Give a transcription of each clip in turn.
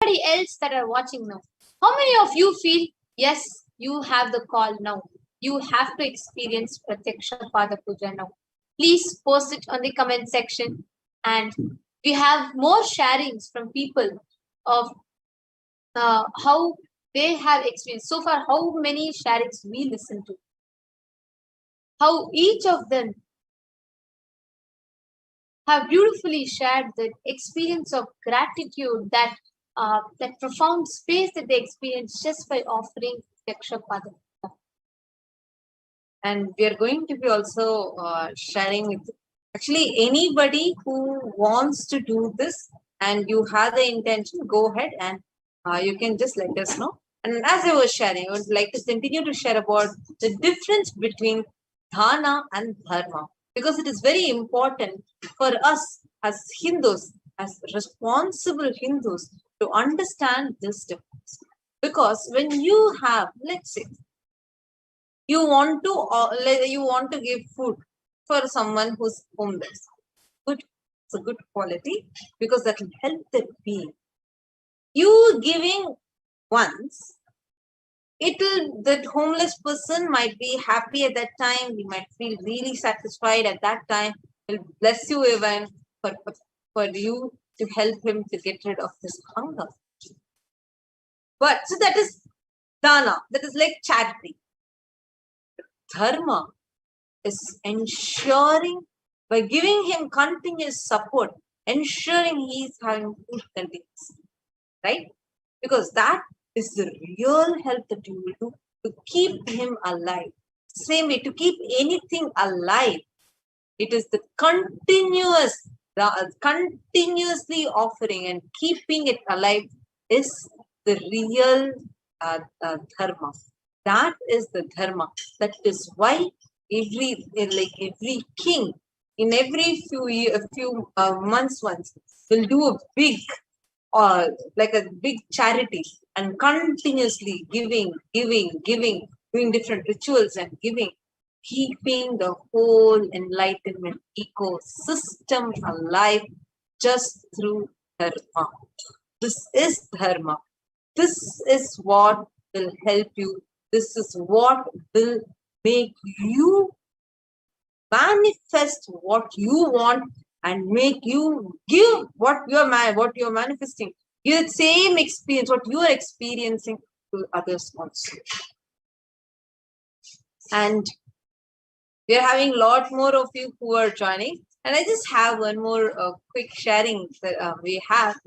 Anybody else that are watching now, how many of you feel, yes, you have the call now. You have to experience Pratyaksha Pada Puja now. Please post it on the comment section. And we have more sharings from people of how they have experienced. So far, how many sharings we listen to. How each of them have beautifully shared the experience of gratitude, that profound space that they experience just by offering Yakshapada. And we are going to be also sharing with actually anybody who wants to do this and you have the intention, go ahead and you can just let us know. And as I was sharing, I would like to continue to share about the difference between dana and dharma, because it is very important for us as Hindus, as responsible Hindus, to understand this difference. Because when you have, let's say, you want to give food for someone who's homeless, good, it's a good quality because that will help the being. You giving once, that homeless person might be happy at that time. He might feel really satisfied at that time. Will bless you even for you to help him to get rid of this hunger. But so that is dana. That is like charity. Dharma is ensuring, by giving him continuous support, ensuring he is having food continuously, right? Because that is the real help that you will do to keep him alive. Same way, to keep anything alive, it is the continuously offering and keeping it alive is the real dharma. That is the dharma. That is why every king in every few months once will do a big like a big charity and continuously giving, doing different rituals and giving, keeping the whole enlightenment ecosystem alive just through dharma. This is dharma. This is what will help you. This is what will make you manifest what you want and make you give what you're manifesting. Give the same experience, what you are experiencing, to others also. And we are having a lot more of you who are joining. And I just have one more quick sharing that we have.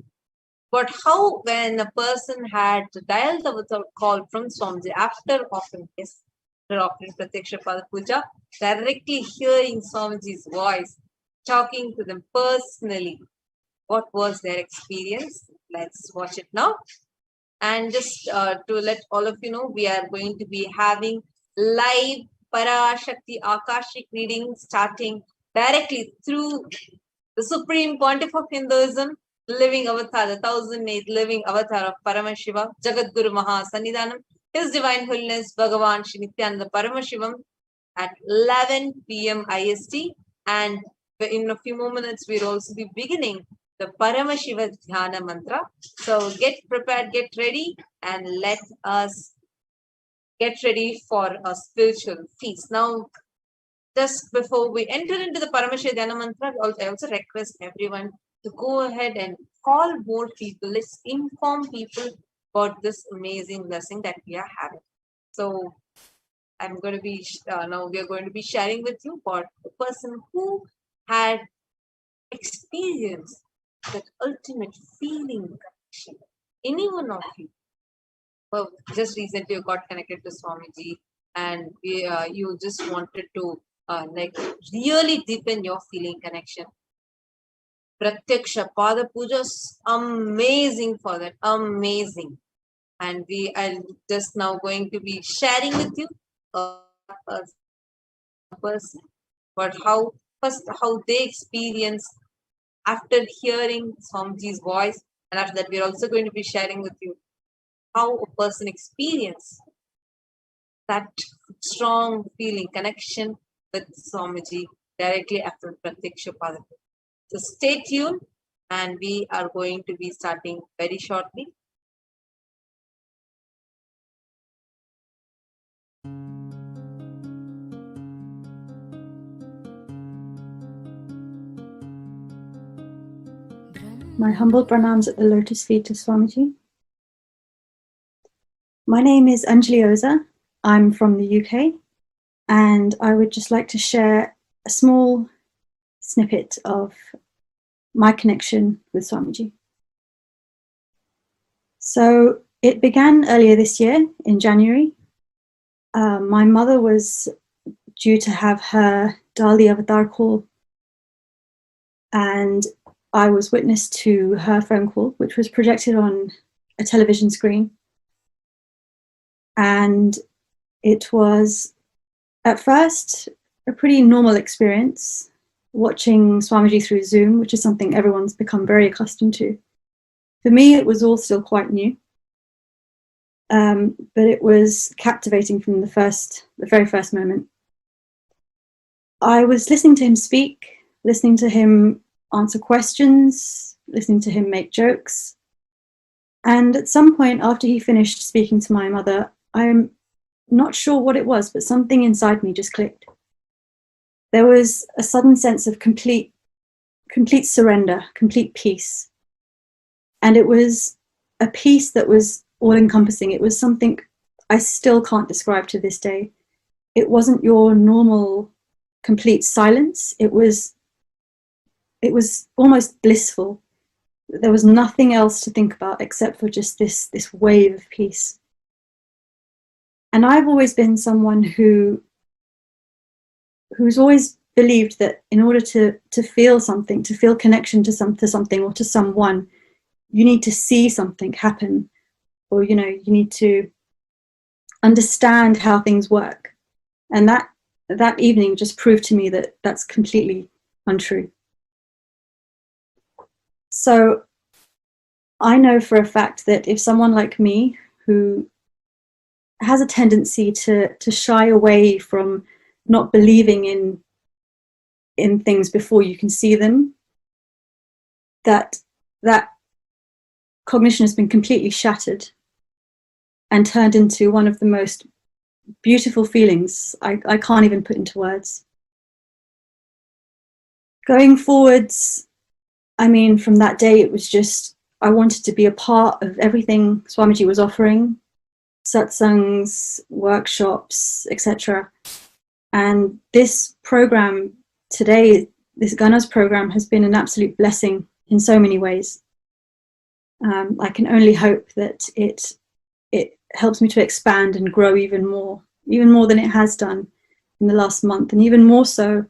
But how when a person had dialed the call from Swamiji after offering Pratyaksha Pada Puja, directly hearing Swamiji's voice, talking to them personally, what was their experience? Let's watch it now. And just to let all of you know, we are going to be having live Parashakti Akashic reading starting directly through the Supreme Pontiff of Hinduism, living avatar, the 1008th living avatar of Paramashiva, Jagadguru Maha Sannidhanam, His Divine Holiness Bhagavan Shri Nithyananda Paramashivam at 11 p.m. IST. And in a few more minutes, we'll also be beginning the Paramashiva Dhyana Mantra. So get prepared, get ready, and let us get ready for a spiritual feast. Now, just before we enter into the Paramashiva Dhyana Mantra, I also request everyone to go ahead and call more people. Let's inform people about this amazing blessing that we are having. So I'm going to be, now we are going to be sharing with you about the person who had experienced that ultimate feeling connection. Any one of you, well, just recently you got connected to Swamiji and you just wanted to like really deepen your feeling connection. Pratyaksha Pada Puja is amazing for that, amazing. And we are just now going to be sharing with you a person, but how they experience after hearing Swamiji's voice, and after that we're also going to be sharing with you how a person experience that strong feeling connection with Swamiji directly after Pratyaksha Pada Puja. So stay tuned, and we are going to be starting very shortly. My humble pranams at the lotus feet of Swamiji. My name is Anjali Oza. I'm from the UK, and I would just like to share a small snippet of my connection with Swamiji. So it began earlier this year in January. My mother was due to have her Dali Avatar call, and I was witness to her phone call, which was projected on a television screen. And it was, at first, a pretty normal experience, watching Swamiji through Zoom, which is something everyone's become very accustomed to. For me, it was all still quite new, but it was captivating from the very first moment. I was listening to him speak, listening to him answer questions, listening to him make jokes. And at some point after he finished speaking to my mother, I'm not sure what it was, but something inside me just clicked. There was a sudden sense of complete surrender, complete peace. And it was a peace that was all-encompassing. It was something I still can't describe to this day. It wasn't your normal complete silence. It was almost blissful. There was nothing else to think about except for just this wave of peace. And I've always been someone who's always believed that in order to feel something, to feel connection to something or to someone, you need to see something happen, or you need to understand how things work. And that evening just proved to me that that's completely untrue. So I know for a fact that if someone like me, who has a tendency to shy away from not believing in things before you can see them, that cognition has been completely shattered and turned into one of the most beautiful feelings I can't even put into words. Going forwards, I mean, from that day, it was just, I wanted to be a part of everything Swamiji was offering, satsangs, workshops, etc. And this program today, this Ganas program, has been an absolute blessing in so many ways. I can only hope that it helps me to expand and grow even more than it has done in the last month, and even more so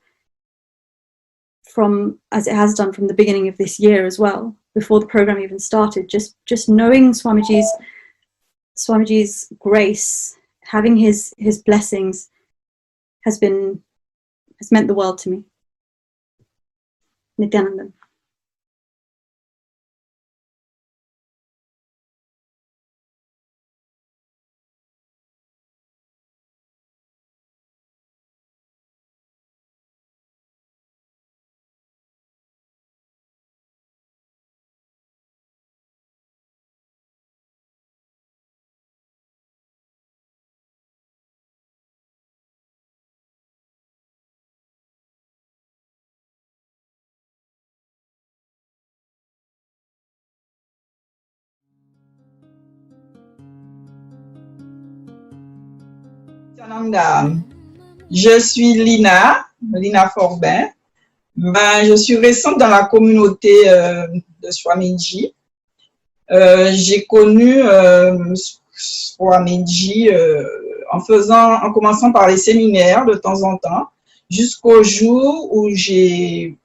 as it has done from the beginning of this year as well, before the program even started. Just knowing Swamiji's grace, having his blessings, has meant the world to me. Nithyananda. Je suis Lina Forbin. Je suis récente dans la communauté de Swamiji. J'ai connu Swamiji en commençant par les séminaires de temps en temps, jusqu'au jour où j'ai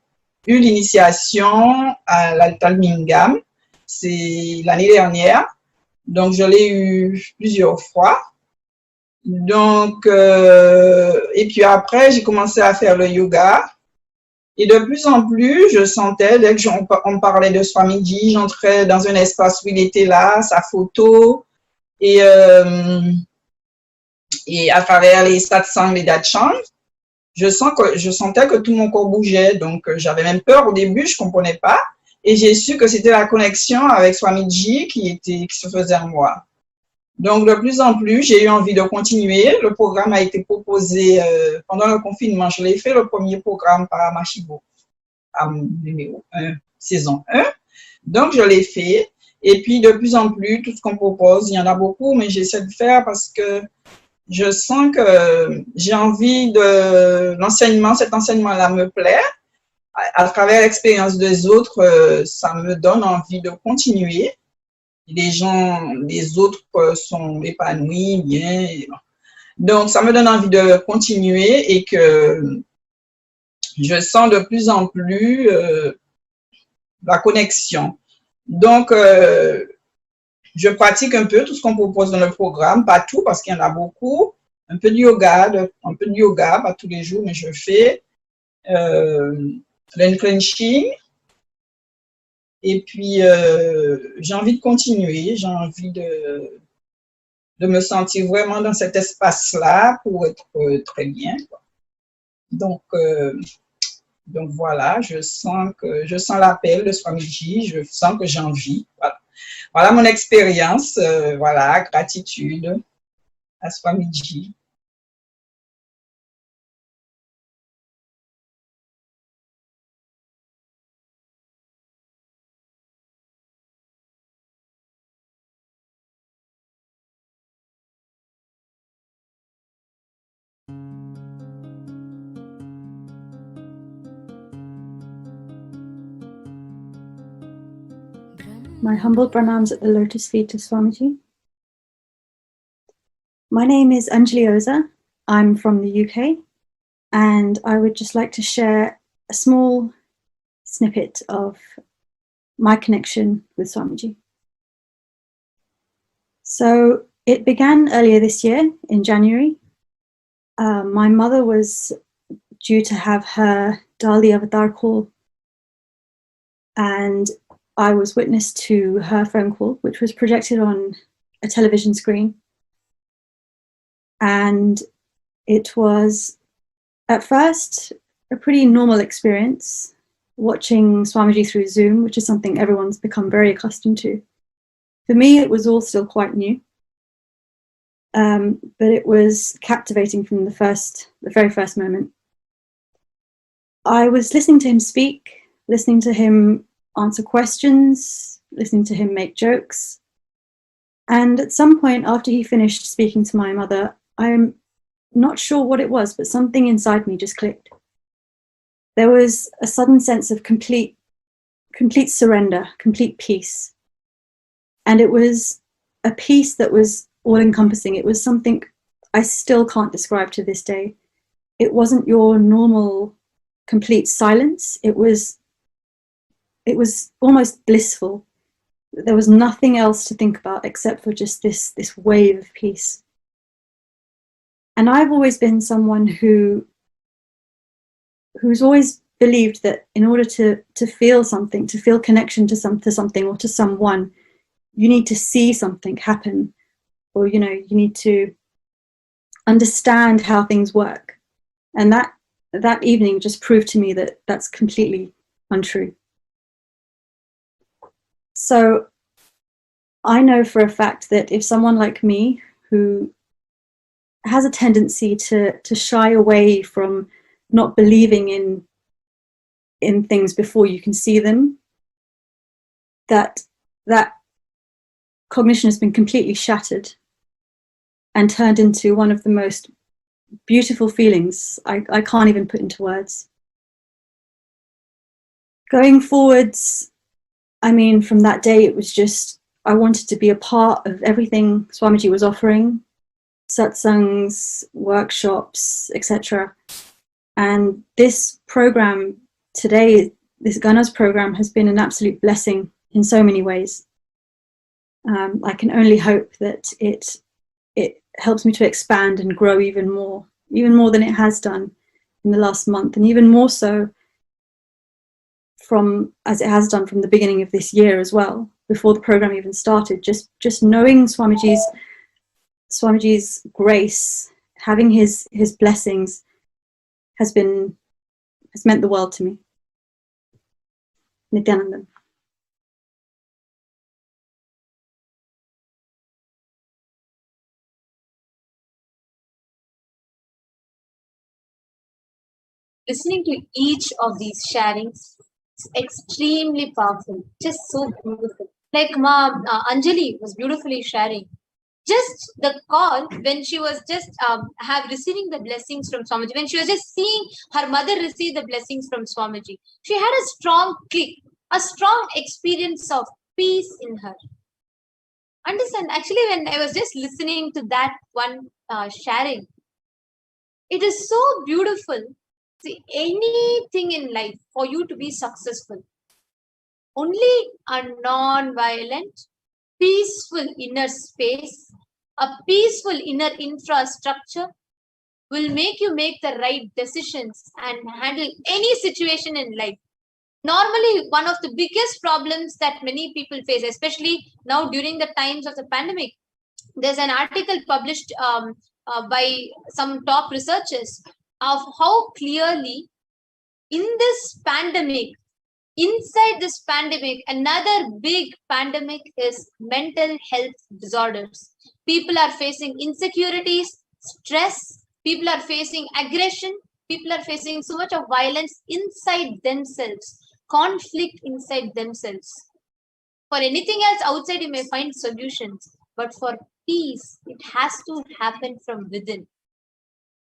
eu l'initiation à l'Altalmingam. C'est l'année dernière. Donc, je l'ai eu plusieurs fois. Donc, et puis après, j'ai commencé à faire le yoga. Et de plus en plus, je sentais, dès qu'on parlait de Swamiji, j'entrais dans un espace où il était là, sa photo, et à travers les satsangs, les dachans, je sentais que tout mon corps bougeait. Donc, j'avais même peur au début, je comprenais pas. Et j'ai su que c'était la connexion avec Swamiji qui se faisait en moi. Donc, de plus en plus, j'ai eu envie de continuer. Le programme a été proposé pendant le confinement. Je l'ai fait, le premier programme Paramashivoham, numéro 1, saison 1. Donc, je l'ai fait. Et puis, de plus en plus, tout ce qu'on propose, il y en a beaucoup, mais j'essaie de faire parce que je sens que j'ai envie de l'enseignement, cet enseignement-là me plaît. À travers l'expérience des autres, ça me donne envie de continuer. Les autres sont épanouis, bien. Donc, ça me donne envie de continuer et que je sens de plus en plus la connexion. Donc, je pratique un peu tout ce qu'on propose dans le programme, pas tout parce qu'il y en a beaucoup. Un peu de yoga, pas tous les jours, mais je fais l'unclenching. Et puis, j'ai envie de continuer, j'ai envie de me sentir vraiment dans cet espace-là pour être très bien. Donc voilà, je sens l'appel de Swamiji, je sens que j'ai envie. Voilà. Voilà mon expérience. Voilà, gratitude à Swamiji. My humble pranams at the lotus feet of Swamiji. My name is Anjali Oza. I'm from the UK, and I would just like to share a small snippet of my connection with Swamiji. So it began earlier this year in January. My mother was due to have her Dali Avatar call, and I was witness to her phone call, which was projected on a television screen. And it was, at first, a pretty normal experience, watching Swamiji through Zoom, which is something everyone's become very accustomed to. For me, it was all still quite new, but it was captivating from the very first moment. I was listening to him speak, listening to him answer questions, listening to him make jokes. And at some point after he finished speaking to my mother, I'm not sure what it was, but something inside me just clicked. There was a sudden sense of complete surrender, complete peace. And it was a peace that was all-encompassing. It was something I still can't describe to this day. It wasn't your normal complete silence. It was almost blissful. There was nothing else to think about except for just this wave of peace. And I've always been someone who's always believed that in order to feel something, to feel connection to something or to someone, you need to see something happen, or you need to understand how things work. And that evening just proved to me that that's completely untrue. So I know for a fact that if someone like me, who has a tendency to shy away from not believing in things before you can see them, that cognition has been completely shattered and turned into one of the most beautiful feelings I can't even put into words. Going forwards, I mean, from that day, it was just, I wanted to be a part of everything Swamiji was offering, satsangs, workshops, etc. And this program today, this Ganas program, has been an absolute blessing in so many ways. I can only hope that it helps me to expand and grow even more than it has done in the last month, and even more so as it has done from the beginning of this year as well, before the program even started. Just knowing Swamiji's grace, having his blessings, has meant the world to me. Nithyananda. Listening to each of these sharings It's extremely powerful, just so beautiful. Like Ma Anjali was beautifully sharing. Just the call when she was just have receiving the blessings from Swamiji, when she was just seeing her mother receive the blessings from Swamiji, she had a strong click, a strong experience of peace in her. Understand? Actually, when I was just listening to that one sharing, it is so beautiful. See, anything in life for you to be successful, only a non-violent, peaceful inner space, a peaceful inner infrastructure will make you make the right decisions and handle any situation in life. Normally, one of the biggest problems that many people face, especially now during the times of the pandemic, there's an article published by some top researchers of how clearly in this pandemic, inside this pandemic, another big pandemic is mental health disorders. People are facing insecurities, stress, people are facing aggression, people are facing so much of violence inside themselves, conflict inside themselves. For anything else outside, you may find solutions, but for peace, it has to happen from within.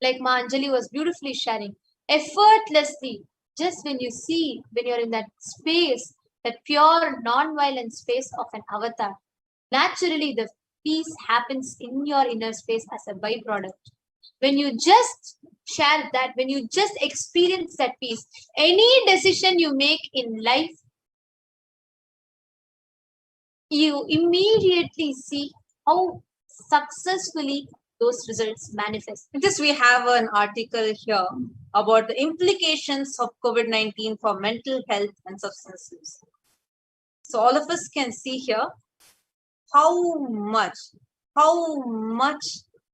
Like Ma Anjali was beautifully sharing, effortlessly, just when you see, when you're in that space, that pure non-violent space of an avatar, naturally the peace happens in your inner space as a byproduct. When you just share that, when you just experience that peace, any decision you make in life, you immediately see how successfully those results manifest. Just we have an article here about the implications of COVID-19 for mental health and substance use. So all of us can see here how much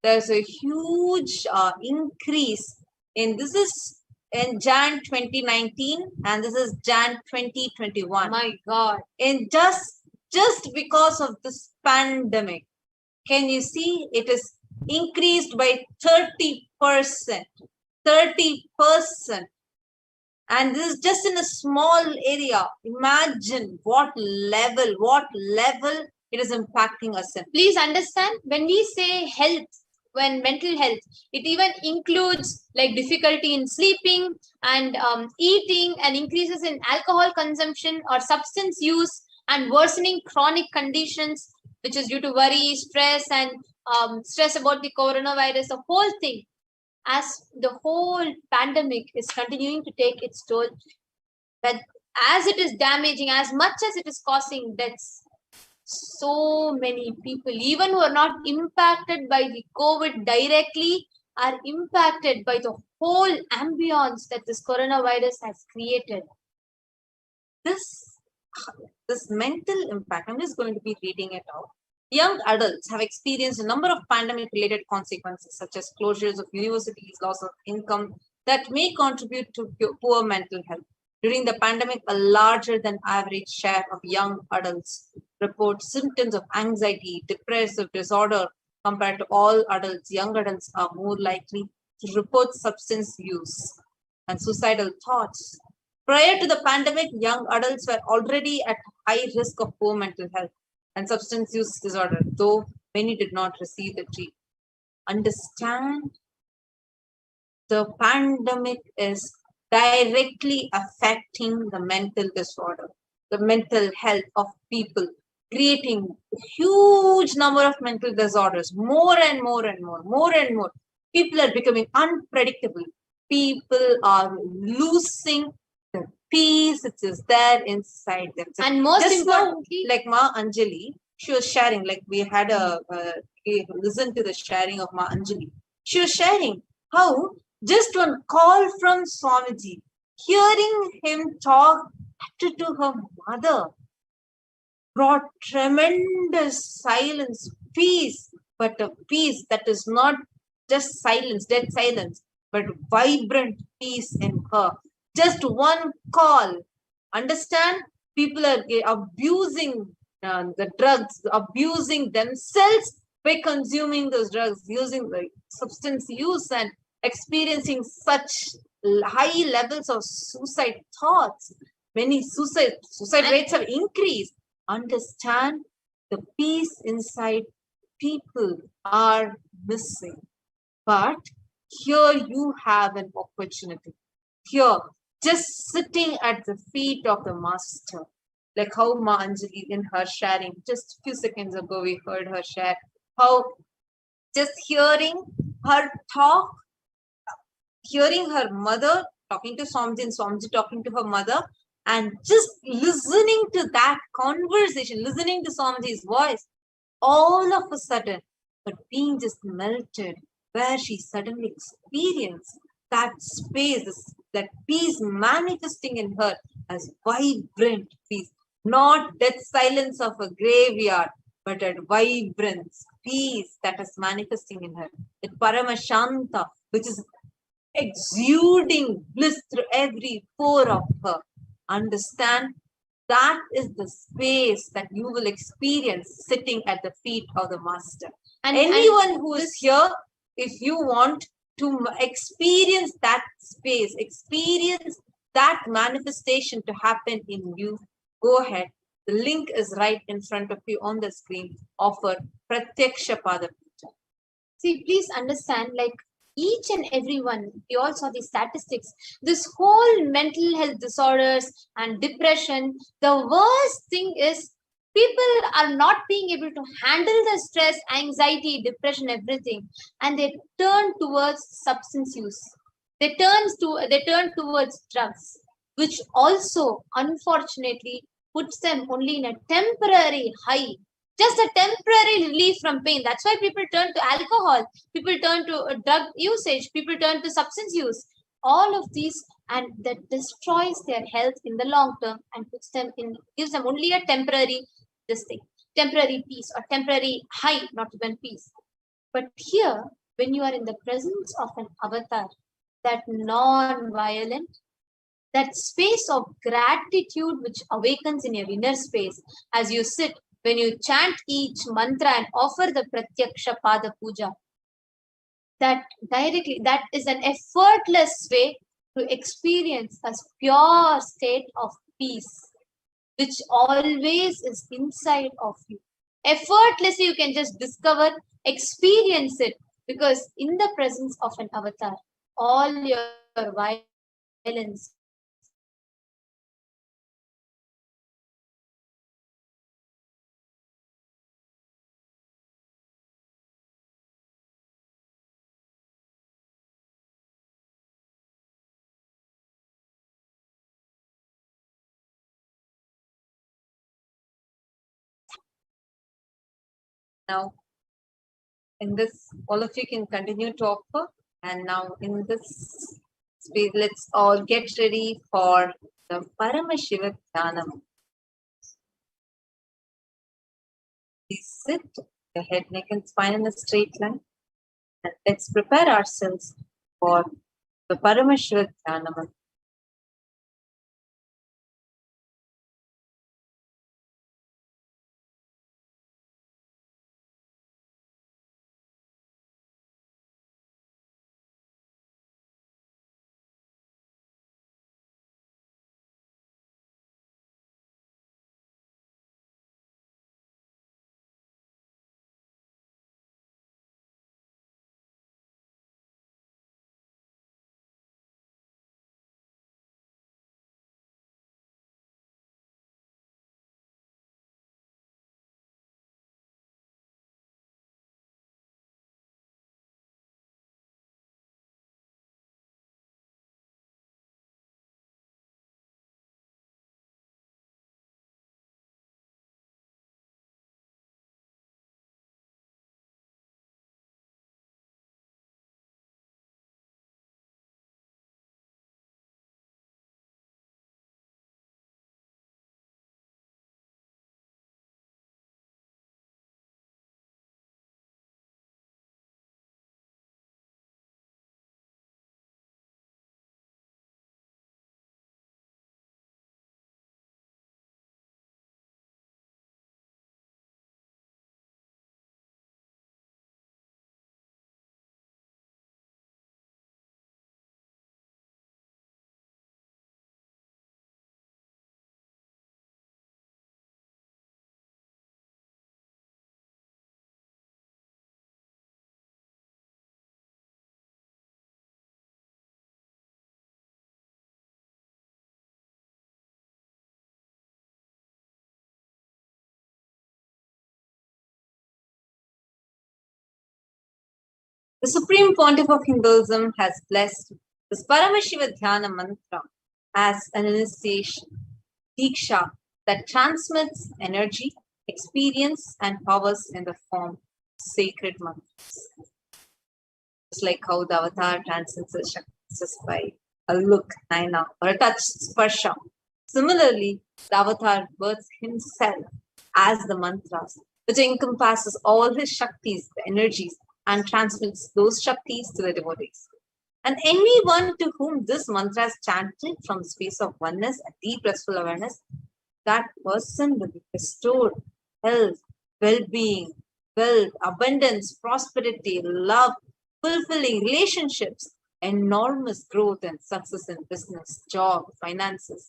there's a huge increase in, this is in Jan 2019 and this is Jan 2021. My God. In just because of this pandemic, can you see it is increased by 30%. 30%. And this is just in a small area. Imagine what level it is impacting us in. Please understand, when we say health, when mental health, it even includes like difficulty in sleeping and eating, and increases in alcohol consumption or substance use, and worsening chronic conditions, which is due to worry, stress, and stress about the coronavirus, the whole thing. As the whole pandemic is continuing to take its toll, that as it is damaging, as much as it is causing deaths, so many people, even who are not impacted by the COVID directly, are impacted by the whole ambience that this coronavirus has created. This mental impact, I'm just going to be reading it out. Young adults have experienced a number of pandemic-related consequences, such as closures of universities, loss of income, that may contribute to poor mental health. During the pandemic, a larger than average share of young adults report symptoms of anxiety, depressive disorder. Compared to all adults, young adults are more likely to report substance use and suicidal thoughts. Prior to the pandemic, young adults were already at high risk of poor mental health and substance use disorder, though many did not receive the treatment. Understand, the pandemic is directly affecting the mental disorder, the mental health of people, creating a huge number of mental disorders, more and more. People are becoming unpredictable. People are losing the peace which is there inside them. And most just importantly, now, like Ma Anjali, she was sharing, like we had we listened to the sharing of Ma Anjali. She was sharing how just one call from Swamiji, hearing him talk to her mother, brought tremendous silence, peace, but a peace that is not just silence, dead silence, but vibrant peace in her. Just one call. Understand? People are abusing the drugs, abusing themselves by consuming those drugs, using the substance use and experiencing such high levels of suicide thoughts. many suicide rates have increased. Understand the peace inside people are missing. But here you have an opportunity. Here, just sitting at the feet of the Master, like how Ma Anjali in her sharing, just a few seconds ago we heard her share, how just hearing her talk, hearing her mother talking to Swamiji and Swamiji talking to her mother, and just listening to that conversation, listening to Swamiji's voice, all of a sudden, her being just melted, where she suddenly experienced that space, that peace manifesting in her as vibrant peace, not death silence of a graveyard, but a vibrance, peace that is manifesting in her. That Paramashanta, which is exuding bliss through every pore of her. Understand? That is the space that you will experience sitting at the feet of the Master. And anyone who is here, if you want to experience that space, experience that manifestation to happen in you, go ahead. The link is right in front of you on the screen. Offer Pratyaksha Pada Puja. See, please understand, like each and every one, we all saw the statistics. This whole mental health disorders and depression, the worst thing is people are not being able to handle the stress, anxiety, depression, everything, and they turn towards substance use. They turn towards drugs, which also unfortunately puts them only in a temporary high, just a temporary relief from pain. That's why people turn to alcohol, people turn to drug usage, people turn to substance use. All of these, and that destroys their health in the long term and puts them in, gives them only a temporary this thing, temporary peace or temporary high, not even peace. But here, when you are in the presence of an avatar, that non-violent, that space of gratitude which awakens in your inner space as you sit, when you chant each mantra and offer the Pratyaksha Pada Puja, that directly, that is an effortless way to experience a pure state of peace, which always is inside of you. Effortlessly, you can just discover, experience it, because in the presence of an avatar, all your violence, Now, in this, all of you can continue to offer. And now, in this space, let's all get ready for the Paramashiva Dhanam. Please sit, your head, neck, and spine in a straight line. And let's prepare ourselves for the Paramashiva Dhanam. The Supreme Pontiff of Hinduism has blessed this Paramashiva Dhyana mantra as an initiation, Diksha, that transmits energy, experience, and powers in the form of sacred mantras. Just like how the avatar transcends the Shaktis just by a look, naina, or a touch, sparsha. Similarly, the avatar births himself as the mantras, which encompasses all his Shaktis, the energies, and transmits those Shaktis to the devotees. And anyone to whom this mantra is chanted from the space of oneness and deep restful awareness, that person will be restored health, well-being, wealth, abundance, prosperity, love, fulfilling relationships, enormous growth and success in business, job, finances.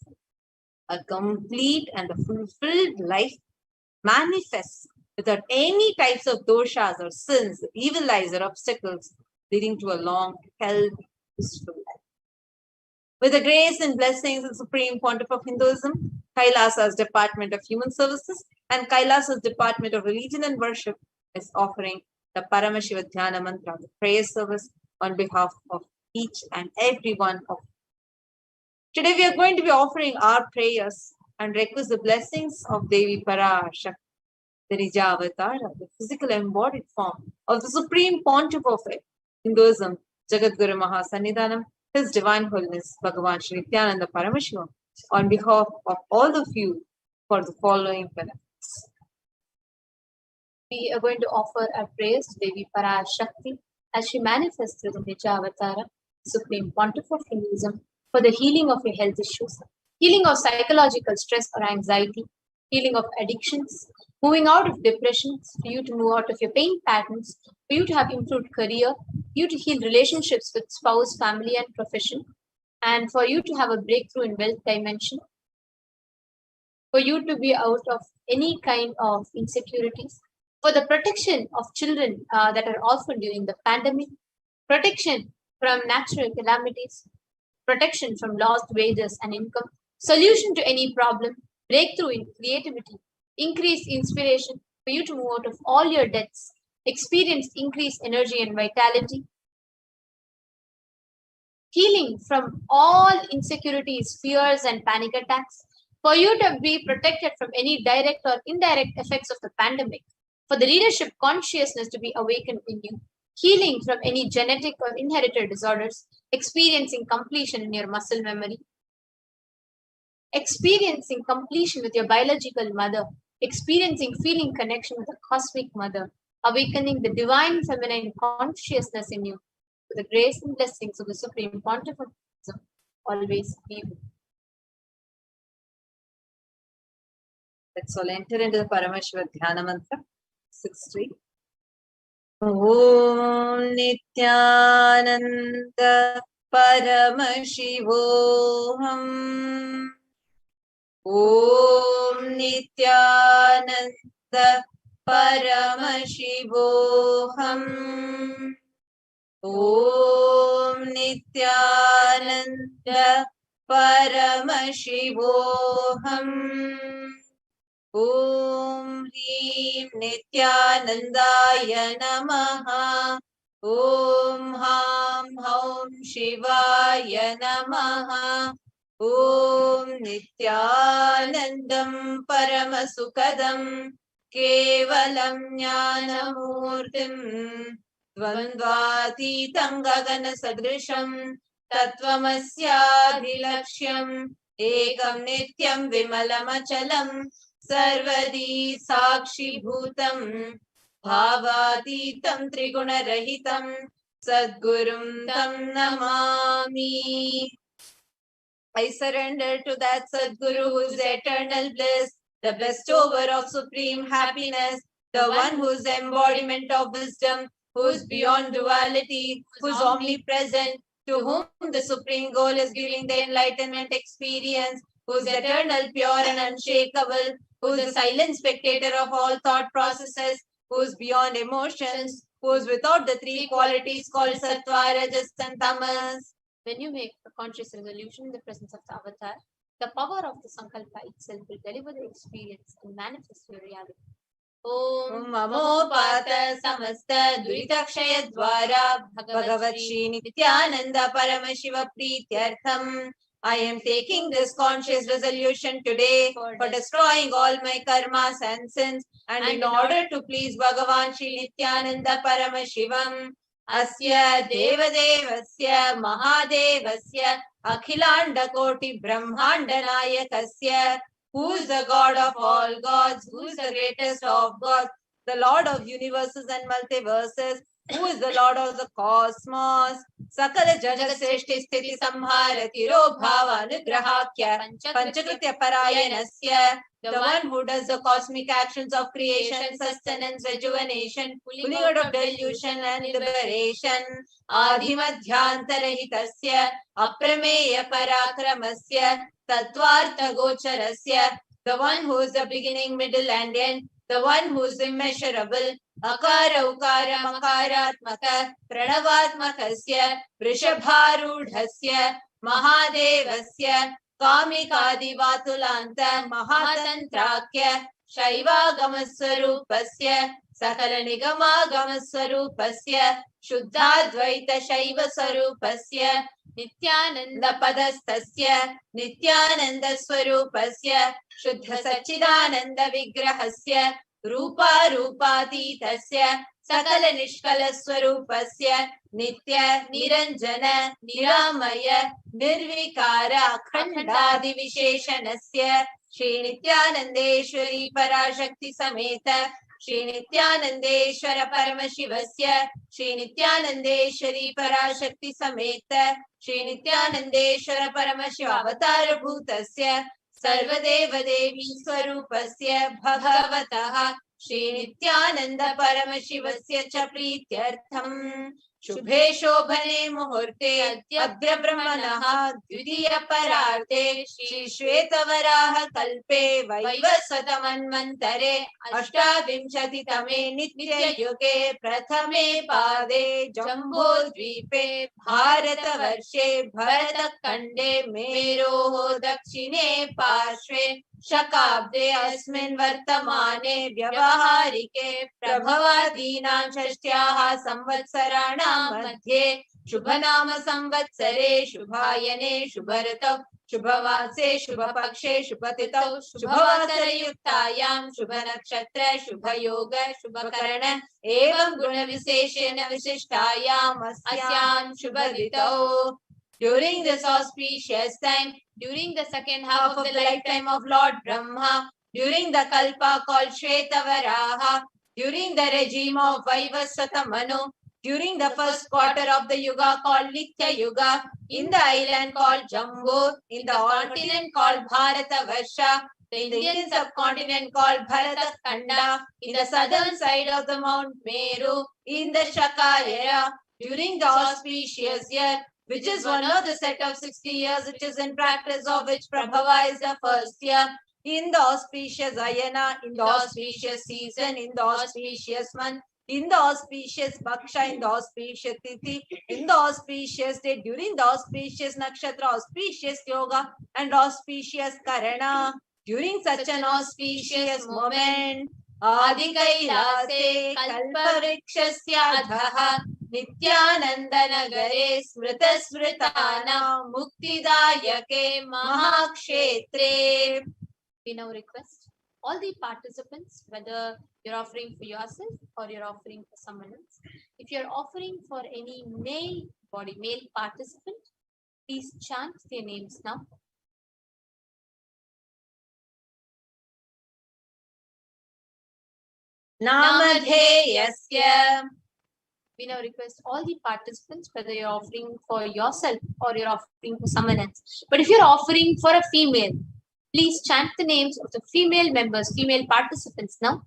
A complete and a fulfilled life manifests without any types of doshas or sins, evil eyes or obstacles, leading to a long, healthy, peaceful life. With the grace and blessings of the Supreme Pontiff of Hinduism, Kailasa's Department of Human Services and Kailasa's Department of Religion and Worship is offering the Paramashiva Dhyana Mantra, the prayer service, on behalf of each and every one of you. Today we are going to be offering our prayers and request the blessings of Devi Parashakti, the Nija Avatara, the physical embodied form of the Supreme Pontiff of Hinduism, Jagadguru Mahasannidhanam, His Divine Holiness Bhagavan Shri Nithyananda Paramashivam, on behalf of all of you for the following benefits. We are going to offer our prayers to Devi Parashakti as she manifests through the Nija Avatara, Supreme Pontiff of Hinduism, for the healing of your health issues, healing of psychological stress or anxiety, healing of addictions, moving out of depressions, for you to move out of your pain patterns, for you to have improved career, you to heal relationships with spouse, family, and profession, and for you to have a breakthrough in wealth dimension, for you to be out of any kind of insecurities, for the protection of children that are orphaned during the pandemic, protection from natural calamities, protection from lost wages and income, solution to any problem, breakthrough in creativity, increased inspiration, for you to move out of all your debts, experience increased energy and vitality, healing from all insecurities, fears, and panic attacks, for you to be protected from any direct or indirect effects of the pandemic, for the leadership consciousness to be awakened in you, healing from any genetic or inherited disorders, experiencing completion in your muscle memory, experiencing completion with your biological mother, experiencing feeling connection with the cosmic mother, awakening the divine feminine consciousness in you, with the grace and blessings of the Supreme Pontiff of Hinduism always be with you. Let's all enter into the Paramashiva Dhyana Mantra. 6-3. Om Nithyananda Paramashivoham. Om Nithyananda Paramashivoham. Om Nithyananda Paramashivoham. Om Hrim Nithyanandaya Namaha. Om Ham Haum Shivaya Namaha. Om Nithyanandam Paramasukadam Kevalam Jnanamurtim Dvandvatitam Gagana Sadrisham Tattvamasyaadhilaksham Ekam Nityam Vimalamachalam Sarvadi Sakshi Bhutam Bhavatitam Triguna-rahitam Sadgurum Tam Namami. I surrender to that Sadguru who is eternal bliss, the bestower of supreme happiness, the one who is embodiment of wisdom, who is beyond duality, who is omnipresent, to whom the supreme goal is giving the enlightenment experience, who is eternal, pure and unshakable, who is the silent spectator of all thought processes, who is beyond emotions, who is without the three qualities called Sattva, Rajas and Tamas. When you make a conscious resolution in the presence of the avatar, the power of the Sankalpa itself will deliver the experience and manifest your reality. Om Mamopata samasta duritakshaya dvara Bhagavat Shri Nithyananda Paramashiva Prityartham. I am taking this conscious resolution today for destroying all my karmas and sins, and in order to please Bhagavan Shri Nithyananda Paramashivam. Asya Devadevasya Mahadevasya Akhilanda Koti Brahmanda Nayakasya, who is the God of all gods, who is the greatest of gods, the Lord of universes and multiverses, who is the Lord of the cosmos. Sakala Jagat Sreshti Sthiti Samhara Tiro Bhava Anugrahakya Panchakritya Parayanasya, the one who does the cosmic actions of creation, sustenance, rejuvenation, pulling out of delusion and liberation. Adhimadhyantarahitasya Aprameya Parakramasya Tatvartha Gocharasya, the one who is the beginning, middle and end, the one who is immeasurable. Akara Ukara Makaratmaka Pranavatmakasya Vrishabharudhasya Mahadevasya Kamikadivatulanta Mahatantrakya Shaivagamaswarupasya Sakala Nigamagamaswarupasya Shuddhadvaita Shaiva Sarupasya Nithyananda Padastasya Nithyananda Swarupasya Shuddha Satchidananda Vigrahasya Rupa Rupatitasya Sakala Nishkala Swarupasya Nitya Niranjana Niramaya Nirvikara Khandadi Visheshanasya Shri Nithyanandeshwari Parashakti Sameta Shri Nithyanandeshwara Paramashivasya Shri Nithyanandeshwari Parashakti Sameta Shri Nithyanandeshwara Paramashiva Avatara Bhutasya Sarvadeva Devi Swarupasya Bhagavataha Shri Nithyananda Paramashivasya Cha Prityartham. Shubhe Shobhane Muhurte Adya Brahmanaha Dvidiya Pararte Shri Shvetavaraha Kalpe Vaivasvatamanvantare Ashtavimshati Tame Nitya Yuge Prathame Pade Jambo Dvipe Bharata Varshe Bharata Kande Meroho Dakshine Parshve Shakabde Asmin Vartamane Vyavaharike Prabhavadinam Shashtyaha Samvatsarana Madhye Shubhanama Samvatsare Shubhayane Shubharatau Shubhavase Shubhapakshe Shubhatitau Shubhavatarayuktayam Shubhanakshatra Shubhayoga Shubhakarana Evam Guna Viseshena Vishishtayam Asyam Shubhaditau. During this auspicious time, during the second half of the lifetime of Lord Brahma, during the Kalpa called Shvetavaraha, during the regime of Vaivasvata Manu, during the first quarter of the Yuga called Nitya Yuga, in the island called Jambu, in the continent called Bharata Varsha, the Indian subcontinent called Bharata Khanda, in the southern side of the Mount Meru, in the Shaka era, during the auspicious year, which is one of the set of 60 years which is in practice, of which Prabhava is the first year, in the auspicious Ayana, in the auspicious season, in the auspicious month, in the auspicious Paksha, in the auspicious Tithi, in the auspicious day, during the auspicious Nakshatra, auspicious Yoga, and auspicious Karana, during such an auspicious moment, Adi Kailase Kalpavrikshasya Adhaha Nithyananda Nagare Smrita Smritana Muktidayake Mahakshetre. We now request all the participants, whether you're offering for yourself or you're offering for someone else. If you're offering for any male participant, please chant their names now. Namadheyasya. We now request all the participants, whether you're offering for yourself or you're offering for someone else. But if you're offering for a female, please chant the names of the female members, female participants now.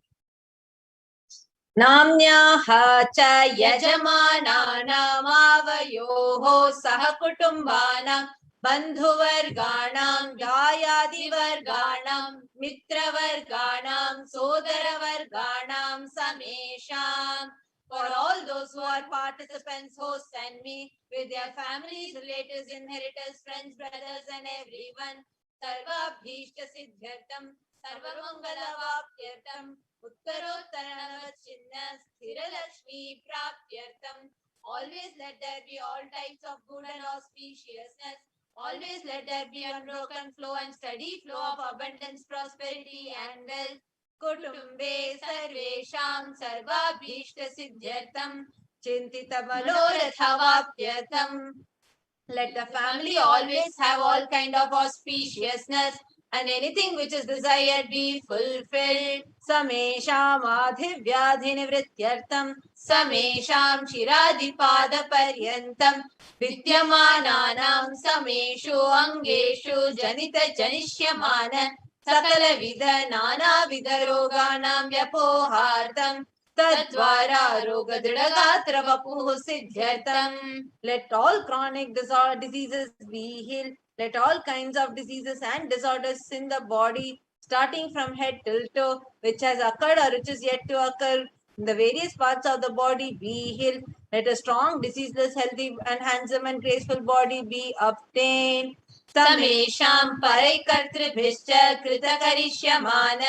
Namnyaha cha yajamananam avayoho sahakutumbana bandhuvarganam jayadivarganam mitravarganam sodaravarganam samesham. For all those who are participants, hosts and me, with their families, relatives, inheritors, friends, brothers and everyone, Sarva Bhishta Siddhyartam, Sarva Mangala Vapyartam, Uttarottaranavachinna Sthiralakshmi Prapyartam. Always let there be all types of good and auspiciousness. Always let there be unbroken flow and steady flow of abundance, prosperity and wealth. Kutumbe sarvesham sarvabhishta siddhyartam chintita manorathavaapyatam. Let the family always have all kind of auspiciousness and anything which is desired be fulfilled. Samesham adhivyadhinivrityartam Samesham shiradipada-paryantam Vidyamananam Sameshu Angeshu Janita Janishyamana Sakala Vida Nana Vida Roganam Vyapohartam Tadvara Rogadridagatra Vapuhu Siddhyartam. Let all chronic diseases be healed. Let all kinds of diseases and disorders in the body, starting from head till toe, which has occurred or which is yet to occur in the various parts of the body, be healed. Let a strong, diseaseless, healthy, and handsome and graceful body be obtained. Samesham Paraikartribhishcha Kritakarishyaman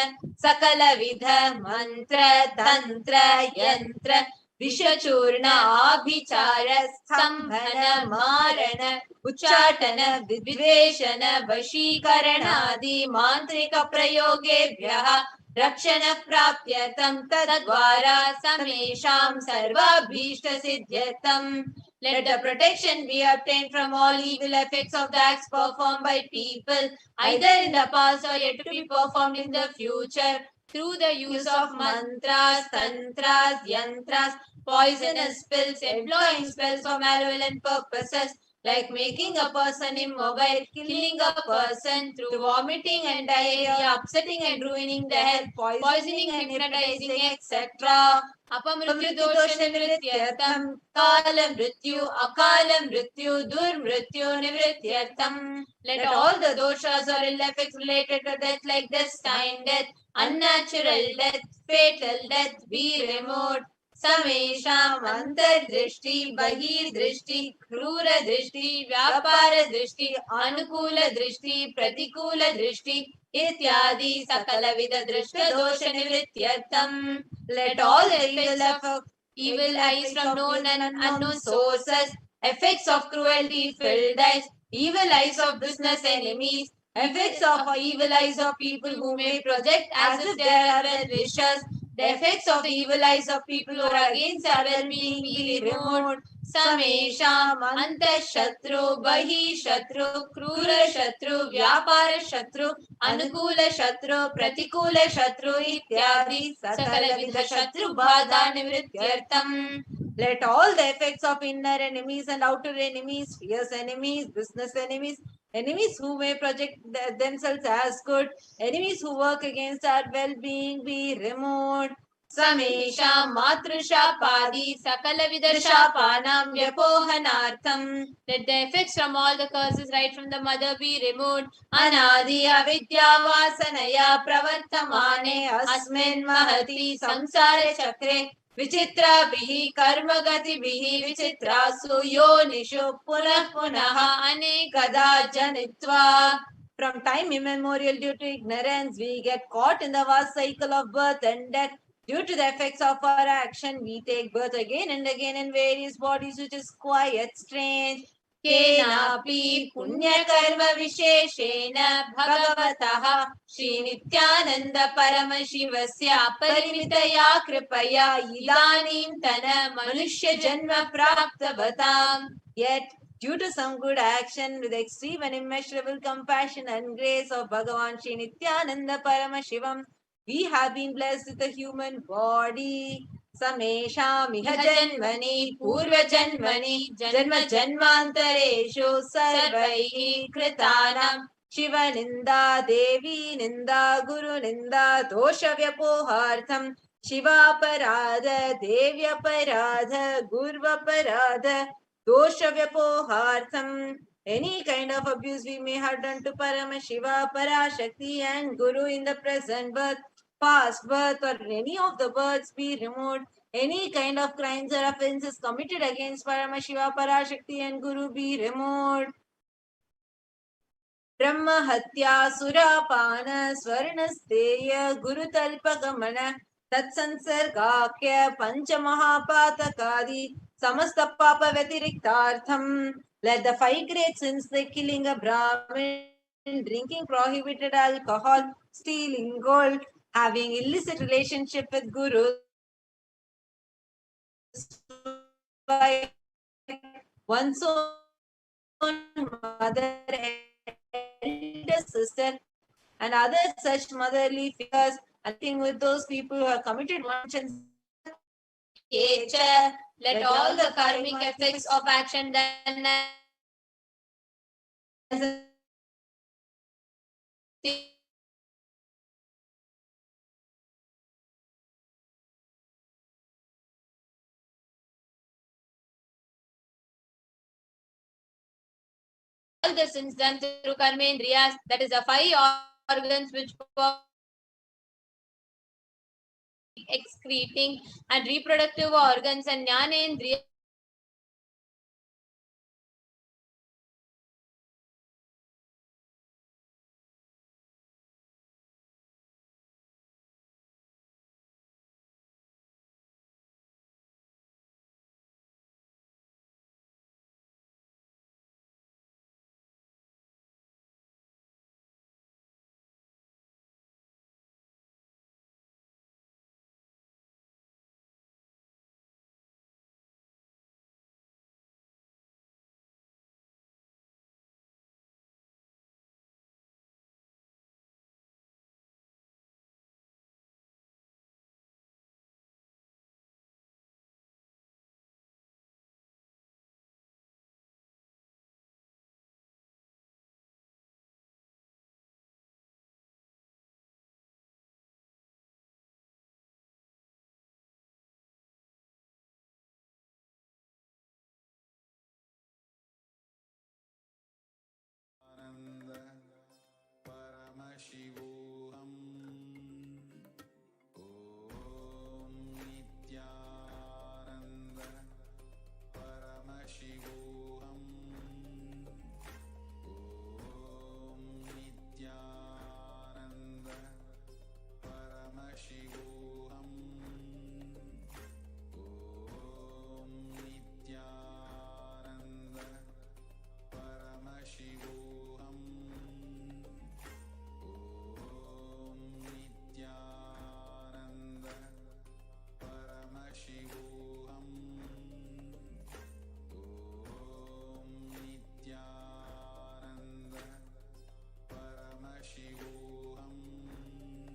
Sakala Vidha Mantra Tantra Yantra Vishachurna Abhichara Stambhana Marana Uchatana Vidveshana Vashikaranadi Mantrika Prayogebhyaha Rakshana Prapyatam Tadvara Samesham Sarvabhishta Siddhyatam. Let the protection be obtained from all evil effects of the acts performed by people, either in the past or yet to be performed in the future, through the use of mantras, tantras, yantras, poisonous spells, employing spells for malevolent purposes, like making a person immobile, killing a person through vomiting and diarrhea, upsetting and ruining the health, poisoning and hypnotizing, etc. Apamrityu dosha nivrityartam Kala mrityu, akala mrityu, durmrityu, nivrityartam. Let all the doshas or ill effects related to death like destined death, unnatural death, fatal death be removed. Samesham antardrishti, bahidrishti, krura drishti, vyapara drishti, anukula drishti, pratikula drishti, ityadi sakala vida drishta dosha nivrityartam. Let all the evil eyes from known and unknown sources, effects of cruelty filled eyes, evil eyes of business enemies, effects of evil eyes of people who may project as if they are well wishers, the effects of the evil eyes of people who are against our well-being be removed. Samesham Antashatru, Bahi Shatru, Krura Shatru, Vyapara Shatru, Anukula Shatru, Pratikula Shatru, Ityadi, Sakala Vidha Shatru, Bhada Nivrityartam. Let all the effects of inner enemies and outer enemies, fierce enemies, business enemies, enemies who may project themselves as good, enemies who work against our well-being be removed. Samesham Matrusha-padi Sakala-vidha-shapanam Vyapohanartham. Let the effects from all the curses right from the mother be removed. Anadi avidya vasanaya pravartamane asmin mahati samsara chakre Vichitra-bihi karma-gati-bihi vichitrasu yonishu punah-punaha anekada janitva. From time immemorial, due to ignorance, we get caught in the vast cycle of birth and death. Due to the effects of our action, we take birth again and again in various bodies, which is quite strange. Kenapi punya karma visheshena bhagavatah Shri Nithyananda Paramashivasya Parimitaya Kripaya Idanim Tana Manushya Janma Praptavatam. Yet, due to some good action with extreme and immeasurable compassion and grace of Bhagavan Shri Nithyananda Paramashivam, we have been blessed with a human body. Samesham iha janmani purva janmani janma janmantareshu sarvaihi kritanam Shiva Ninda Devi Ninda Guru Ninda Dosha Vyapohartham Shiva Parada Devya Parada Gurva Parada Dosha Vyapohartham. Any kind of abuse we may have done to Paramashiva, Parashakti and Guru in the present birth, past birth or any of the births be removed. Any kind of crimes or offences committed against Paramashiva, Parashakti and Guru be removed. Brahma Hatya Surapana Swarnasteya Guru Talpagamana Tatsansargakya Panchamahapatakadi Samasta Papa Vyatiriktartham. Let the 5 great sins, like killing a Brahmin, drinking prohibited alcohol, stealing gold, having illicit relationship with gurus, one's own mother, elder sister, and other such motherly figures, acting with those people who have committed mentions. Let all the karmic effects of action done as a all the sins done through karmendriyas, that is the 5 organs which excreting, and reproductive organs and jnanendriya Paramashivoham. Om Nithyananda Paramashivoham. Om Nithyananda Paramashivoham. Om Nithyananda Paramashivoham. Om Nithyananda Paramashivoham. Om Nithyananda Paramashivoham. Om Nithyananda Paramashivoham. Om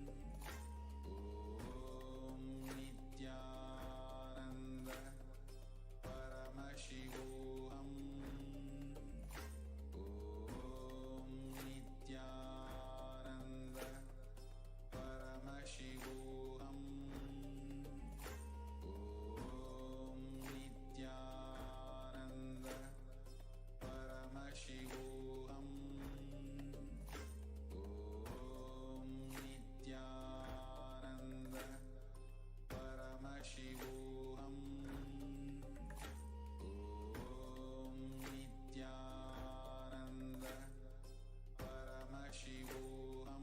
Nithyananda Paramashivoham. Om Nithyananda Paramashivoham. Om Nithyananda Paramashivoham. Om Nithyananda Paramashivoham.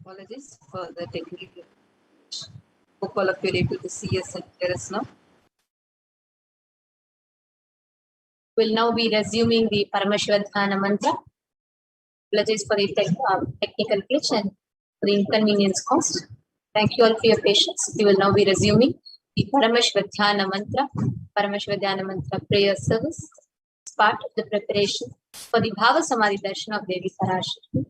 Apologies for the technical. Hope all of you are able to see us and hear us now. will now be resuming the Paramashivoham mantra. Apologies for the technical glitch and the inconvenience caused. Thank you all for your patience. We will now be resuming the Paramashivoham mantra. Paramashivoham mantra prayer service is part of the preparation for the Bhava Samadhi darshan of Devi Parashakti.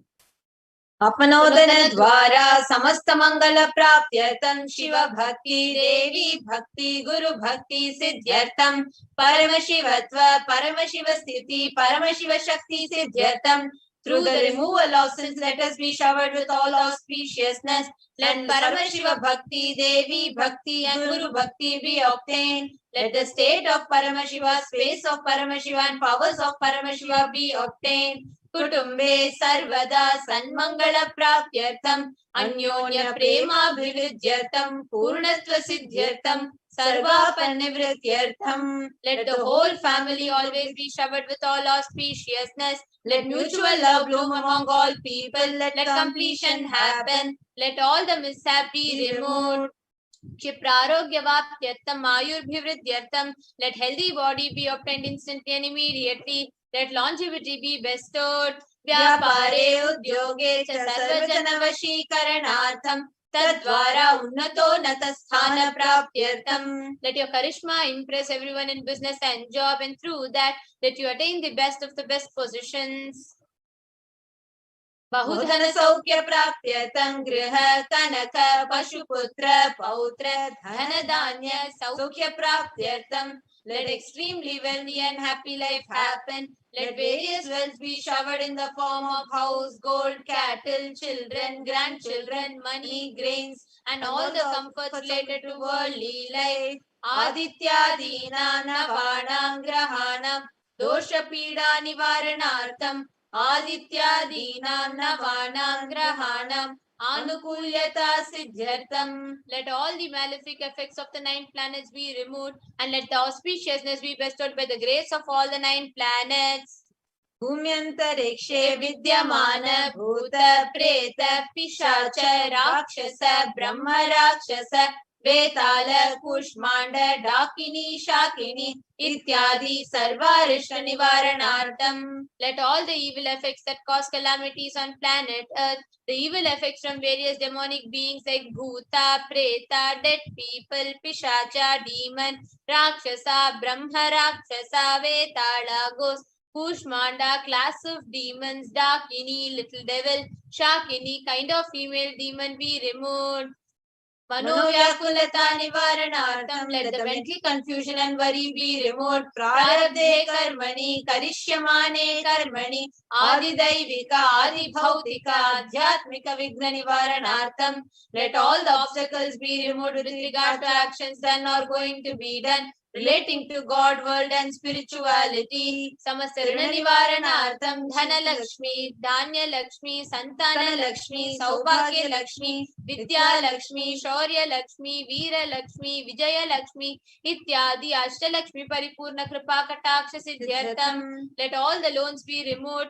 अपनोदन द्वारा समस्त मंगल प्राप्त्यर्थम शिव भक्ति देवी भक्ति गुरु भक्ति सिद्ध्यर्थम परम शिवत्व परम शिव स्थिति परम Shiv Shakti सिद्ध्यर्थम. Through the removal of sins, let us be showered with all auspiciousness. Let Paramashiva Bhakti, Devi Bhakti and Guru Bhakti be obtained. Let the state of Paramashiva, space of Paramashiva and powers of Paramashiva be obtained. Kutumbe Sarvada Sanmangala Praptyartham Anyonya Prema Bhividyartham Purnatva Siddhyartham sarvapanivrityartham. Let the whole family always be showered with all auspiciousness. Let mutual love bloom among all people. Let completion happen. Let all the mishap be removed. Kshiprarogya-vaptyartham ayurbhivridyartham. Let healthy body be obtained instantly and immediately. Let longevity be bestowed. Vyapare udyoge cha sarvajana vashikaranartham. Tadvara unnato natasthana praptyartham. Let your charisma impress everyone in business and job, and through that, let you attain the best of the best positions. बहुधन सौख्य प्राप्त्यर्थं गृह कनक पशुपुत्र पौत्र धन धान्य सौख्य प्राप्त्यर्थं. Let extremely wealthy and happy life happen. Let various wealth be showered in the form of house, gold, cattle, children, grandchildren, money, grains, and all the comforts related to worldly life. Adityadina navanam grahanam dosha pida nivaranartham. Adityadina navanam grahanam anukulyata siddhyartham. Let all the malefic effects of the 9 planets be removed, and let the auspiciousness be bestowed by the grace of all the 9 planets. भूम्यन्तरिक्षे विद्यमान भूत प्रेत पिशाच राक्षस ब्रह्म राक्षस वेताल कुष्मांड डाकिनी शाकिनी इत्यादि सर्वारिष्ट निवारणार्थम. Let all the evil effects that cause calamities on planet Earth, the evil effects from various demonic beings like Bhuta, Preta, dead people, Pishacha, demon, Rakshasa, Brahma Rakshasa, Vetala, ghost, Kushmanda, class of demons, Dakini, little devil, Shakini, kind of female demon be removed. मनोव्याकुलता निवारणार्थं. Let the mental confusion and worry be removed. प्रारब्धे कर्मणि करिष्यमाणे कर्मणि आदिदैविक आदिभौतिक आध्यात्मिक विघ्न निवारणार्थं. Let all the obstacles be removed with regard to actions done or going to be done relating to God, world and spirituality. Samasta Rina Nivaranartham Dhana Lakshmi, Dhanya Lakshmi, Santana Lakshmi, Saubhagya Lakshmi, Vidya Lakshmi, Shaurya Lakshmi, Veera Lakshmi, Vijaya Lakshmi, Ityadi Ashta Lakshmi Paripurna Kripa Kataksha Siddhyartham. Let all the loans be removed.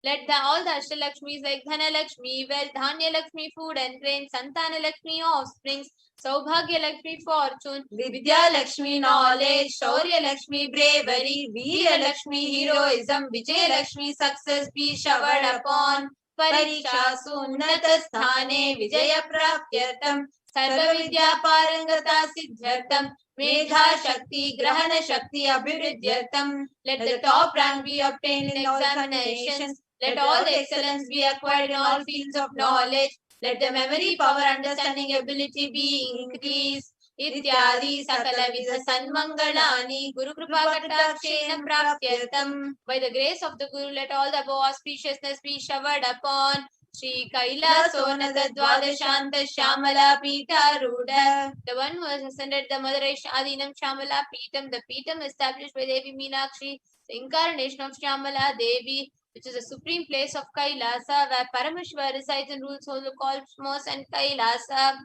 Let all the Ashtalakshmis like Dhana Lakshmi, wealth, Dhanya Lakshmi, food and grain, Santana Lakshmi, offsprings, Saubhagya Lakshmi, fortune, Vidya Lakshmi, knowledge, Shaurya Lakshmi, bravery, Veera Lakshmi, heroism, Vijay Lakshmi, success be showered upon. Parikshasu unnata sthane Vijaya praptyartham. Sarva vidya parangata siddhyartham. Medha Shakti, Grahana Shakti, Abhivridyartham. Let the top rank be obtained in examinations. Let all the excellence be acquired in all fields of knowledge. Let the memory, power, understanding, ability be increased. Ityadi sakala vidha sanmangalani Guru Kripa Katakshena Praptyartham. By the grace of the Guru, let all the above auspiciousness be showered upon. Shri Kailasonada Dwadashanta Shamala Pita Ruda. The one who has ascended the Mother Adinam Shamala Pitam, the Pitam established by Devi Meenakshi, the incarnation of Shamala Devi, which is the supreme place of Kailasa, where Paramashiva resides and rules all the cosmos and Kailasa.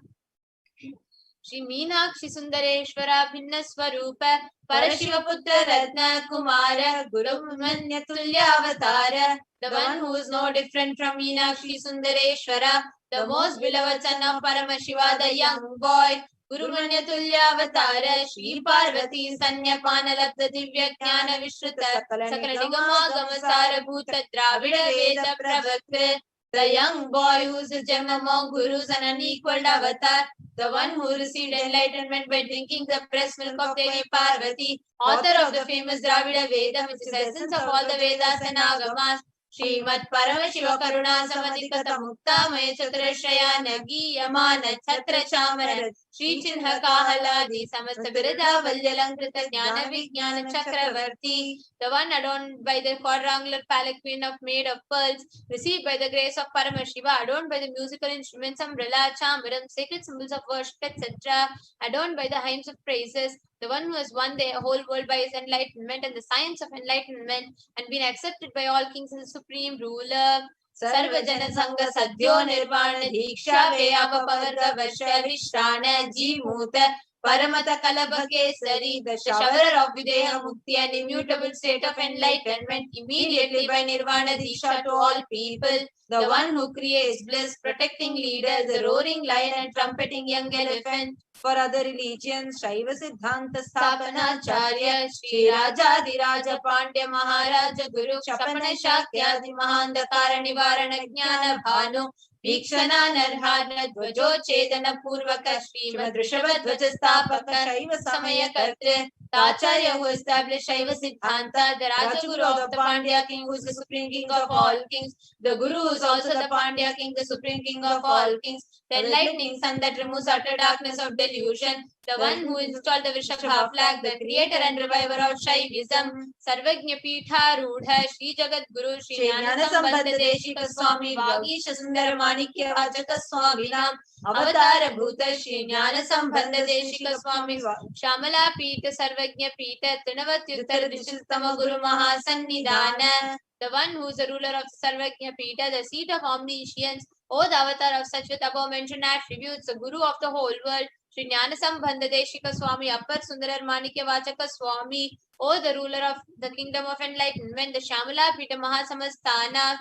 Shri Meenakshi Sundareshwara Bhinna Swarupa Parashiva Putra Ratna Kumara Guru Manya Tulya Avatara. The one who is no different from Meenakshi Sundareshwara, the most beloved son of Paramashiva, the young boy. Guru Manya Tulya Avatara Shri Parvati Sanyapana Labda Divya Jnana Vishruta Sakala Nigama Gamasara Bhuta Dravida Veda Pravakta. The young boy who is a gem among gurus and unequaled avatar, the one who received enlightenment by drinking the breast milk of Devi Parvati, author of the famous Dravida Vedam, which is the essence of all the Vedas and Agamas. Srimad Paramashiva Karuna Samadikata Mukta Maya Chaturashaya Nagi Yamana Chatra Chamara Shri Chinha Kahaladi Samasta Birada Valyalankrita Jnana Vijnana Chakravarti. The one adorned by the quadrangular palanquin of made of pearls, received by the grace of Paramashiva, adorned by the musical instruments, umbrella, chamaram, sacred symbols of worship, etc., adorned by the hymns of praises, the one who has won the whole world by his enlightenment and the science of enlightenment, and been accepted by all kings as the supreme ruler. Sarvajana Sangha Sadhyo Nirvana Diksha Veyapa Pavarga Vasha Vishrana Jimuta Paramata Kalabakesari, the shower of Videha Mukti, an immutable state of enlightenment, immediately by Nirvana Disha to all people, the one who creates bliss, protecting leaders, the roaring lion and trumpeting young elephant. For other religions, Shaiva Siddhanta Sthapanacharya, Shri Rajadiraja Pandya Maharaja Guru, Shapana Shakyadi Mahandakara Nivarana Jnana Bhanu, Vikshana Narhana Dvajo Chedana Purvaka, Srimad Rishabhadvaja Sthapaka, Shaiva Samaya Kartre, the Acharya who established Shaiva Siddhanta, the Rajaguru of the Pandya king, who is the supreme king of all kings, the Guru who is also the Pandya king, the supreme king of all kings, the enlightening sun that removes utter darkness of delusion, the one who installed the Vrishabha flag, the creator and reviver of Shaivism, Sarvajna Pitha Rudha, Shri Jagat Guru, Shri Jnana Sambandha Deshika Swami, Vagisha Sundara Manikya Vachaka Swami Nam, Avatara Bhuta, Shri Jnana Sambandha Deshika Swami, Shamala Pita, Sarvajna Pita, Trinavatyuttara Dishistama Guru Mahasannidhana, the one who is the ruler of Sarvajna Pita, the seat of omniscience, O the avatar of such with above mentioned attributes, the Guru of the whole world, Shri Jnana Sambandha Deshika Swami, Appar Sundarar Manikya Vachaka Swami, O the ruler of the kingdom of enlightenment, the Shamala Pita Mahasamasthana,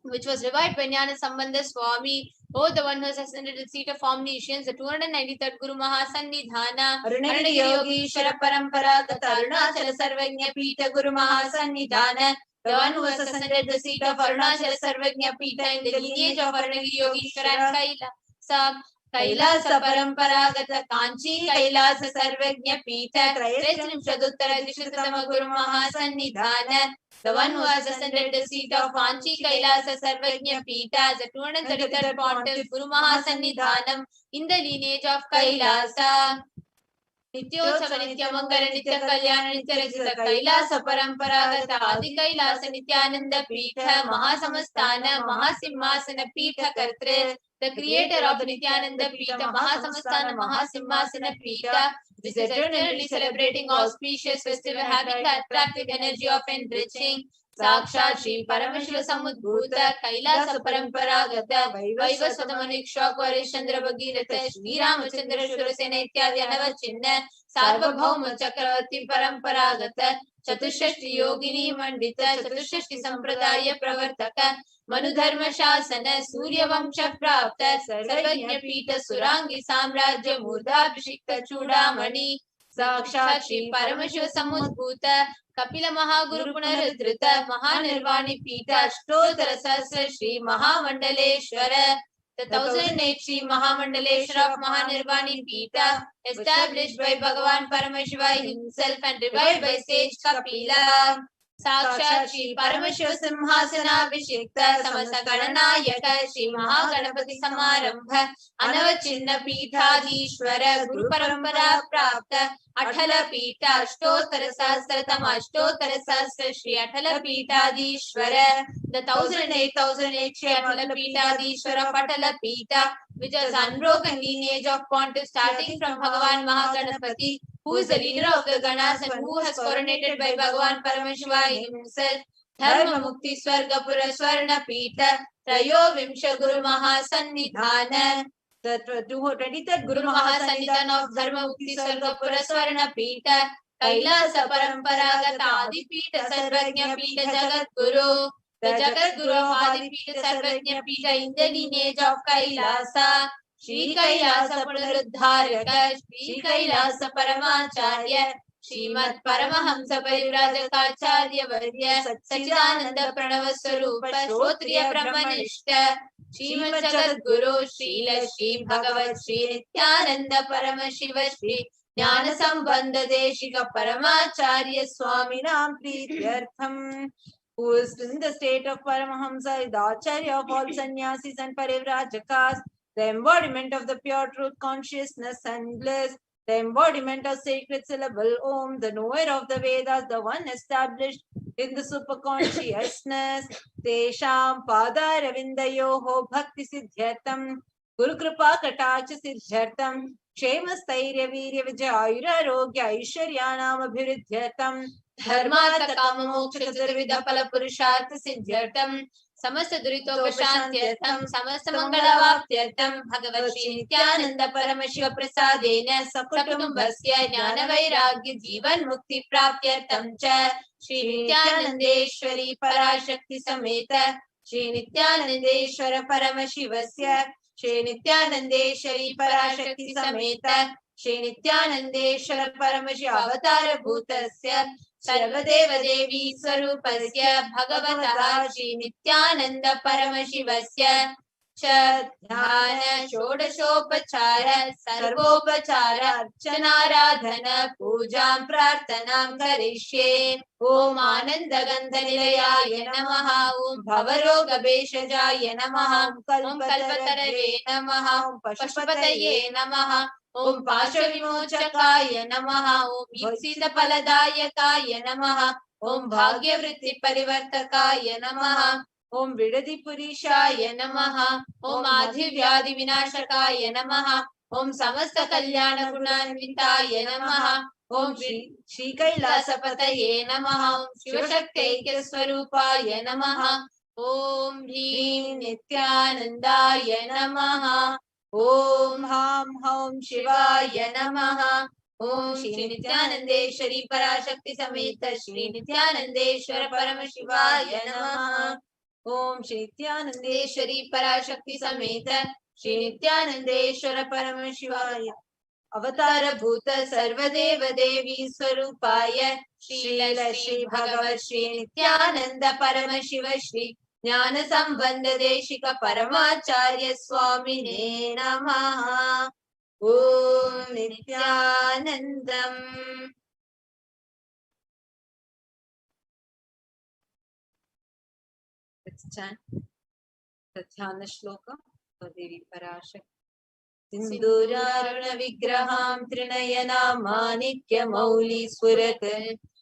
which was revived by Jnana Sambandha Swami, O the one who has ascended the seat of omniscience, the 293rd Guru Mahasannidhana, Arunagiri Yogishwara Parampara, Arunachala Sarvajna Pita Guru Mahasannidhana, the one who has ascended the seat of Arunachala Sarvajna Pita in the lineage of Arunagiri Yogishwara and Kailasa. Kailasa Paramparagata Kanchi Kailasa Sarvajna Pita Trayastrim Shaduttara Dishitama Guru Mahasannidhana, the one who has ascended the seat of Kanchi Kailasa Sarvajna Pita as the 233rd Pontiff Guru Mahasannidhanam in the lineage of Kailasa. Nityotsava Nityamangala Nitya Kalyana Nitya Rajita Kailasa Paramparagatha Adi Kailasa Nithyananda Pitha Mahasamasthana Mahasimhasana Pitha Kartre, the creator of the Nithyananda Pitha Mahasamasthana Mahasimhasana Pitha, which is eternally celebrating auspicious festival having the attractive energy of enriching. Sakshat Shri Paramashivoham Udbhuta Kailasa Paramparagata Vaivasvata Manikshak Varishandra Bhagirata Shri Ramachandra Shurasena Ityadi Anavachinna Sarvabhauma Chakravarti Paramparagata Chatushashti Yogini Mandita Chatushashti Sampradaya Pravartaka Manudharma Shasana Surya Vamsha Prapta Sarvajna Pita Surangi Samrajya Murda Abhishikta Chudamani Sakshat Shri Paramashivoham Udbhuta Kapila Mahaguru Punaradhrita Mahanirvani Pita Ashtotara Sahasra Shri Mahamandaleshwara, the 1008 Shri Mahamandaleshwara of Mahanirvani Pita, established by Bhagavan Paramashiva himself and revived by sage Kapila. Sakshat Shri Paramashiva Simhasana Abhishekta Samasa Gananayaka Shri Mahaganapati Samarambha Anavachinna Pithadishwara Guru Parampara Prapta Athala Pita Ashtotara Sahasratama Ashtotara Sahasra Shri Athala Pithadishwara, the 1008 Shri Athala Pithadishwara of Athala Pita, which is unbroken lineage of Pontiff starting from Bhagavan Mahaganapati, who is the leader of the Ganas and who has coronated by Bhagavan Paramashiva himself, Dharma Mukti Swarga Pura Swarna Pita, Trayo Vimsha Guru Mahasannidhana, the 23rd Guru Mahasannidhana of Dharma Mukti Swarga Pura Swarna Pita, Kailasa Paramparagata Adi Pita Sarvajna Pita Jagat Guru, the Jagat Guru of Adi Pita Sarvajna Pita in the lineage of Kailasa. Shri Kailasa Punaruddharaka, Shri Kailasa Paramacharya, Srimad Paramahamsa Parivrajakacharya Varya, Satchidananda Pranava Swarupa, Shrotriya Brahmanishta, Srimad Jagat Guru, Srila Shri Bhagavat Shri Nithyananda Paramashiva Shri Jnana Sambandha Deshika Paramacharya Swami Nam Prityartham, who is in the state of Paramahamsa, the Acharya of all sannyasis and parivrajakas, the embodiment of the pure truth consciousness and bliss, the embodiment of sacred syllable Om, the knower of the Vedas, the one established in the superconsciousness, Tesham Pada Ravindayoho Bhakti Siddhyartam, Guru Kripa Katacha Siddhyartam, Kshema Stairya Virya Vijayura Rogya Aishwaryanam Abhiruddhyartam, Dharmartha Kama Moksha Chaturvida Pala Purushartha Siddhyartam, Samasta Duritopashantyartham Samasta Mangalavaptyartham Bhagavat Shri Nithyananda Paramashiva Prasadena Sakutumbhasya Jnana Vairagya Jivan Mukti Praptyartham Cha Shri Nithyanandeshwari Parashakti Sameta Shri Nithyanandeshwara Paramashivasya Shri Nithyanandeshwari Parashakti Sameta Shri Nithyanandeshwara Paramashiva Avatara Bhutasya सर्वदेव देवी स्वरूपस्य भगवतः श्री नित्यानंद परमशिवस्य च ध्यान षोडशोपचार सर्वोपचार अर्चनाराधन पूजां प्रार्थनां करिष्ये ओम आनंद गंध निलयाय नमः ओम भवरोगभेषजाय नमः ओम कल्पतरवे नमः ओम पशुपतये नमः ओम पाशविमोचकाय नमः ओम ईप्सितफलदायकाय नमः ओम भाग्यवृत्तिपरिवर्तकाय नमः ओम विडदिपुरीशाय नमः ओम आधिव्याधिविनाशकाय नमः ओम समस्त कल्याण गुणान्विताय नमः ओम श्री कैलासपतये नमः ओम शिवशक्त्यैक्य स्वरूपाय नमः ओम ह्रीं नित्यानन्दाय नमः ओम हम हौं शिवाय नमः ओम श्री नित्यानंदेश्वरी पराशक्ति समेत श्री नित्यानंदेश्वर परमशिवाय नमः ओम श्री नित्यानंदेश्वरी पराशक्ति समेत श्री नित्यानंदेश्वर परमशिवाय अवतार भूत सर्वदेव देवी स्वरूपाय श्रील श्री भगवत श्री नित्यानंद परमशिव श्री ज्ञान संबंध देशिक परमाचार्य स्वामिने नमः ओम Nityanandam Let's chant the Dhyana shloka for Devi Parashakti. सिन्दूरारुण विग्रहां त्रिनयनां माणिक्यमौलिस्फुरत्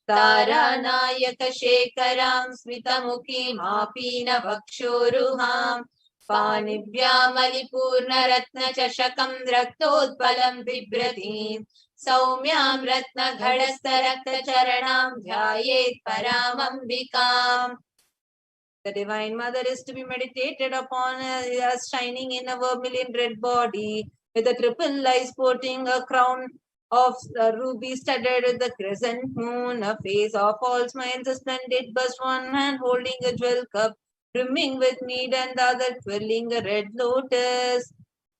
तारानायक शेखरां स्मितमुखीमापीनवक्षोरुहां पाणिभ्यामलिपूर्णरत्नचषकं रक्तोत्पलं बिभ्रतीं सौम्यां रत्नघटस्थरक्तचरणां ध्यायेत् परामम्बिकाम्. The Divine Mother is to be meditated upon as shining in a vermilion red body, with a triple eye sporting a crown of ruby studded with the crescent moon, a face of all smiles, a splendid bust, one hand holding a jewel cup, brimming with mead, and the other twirling a red lotus.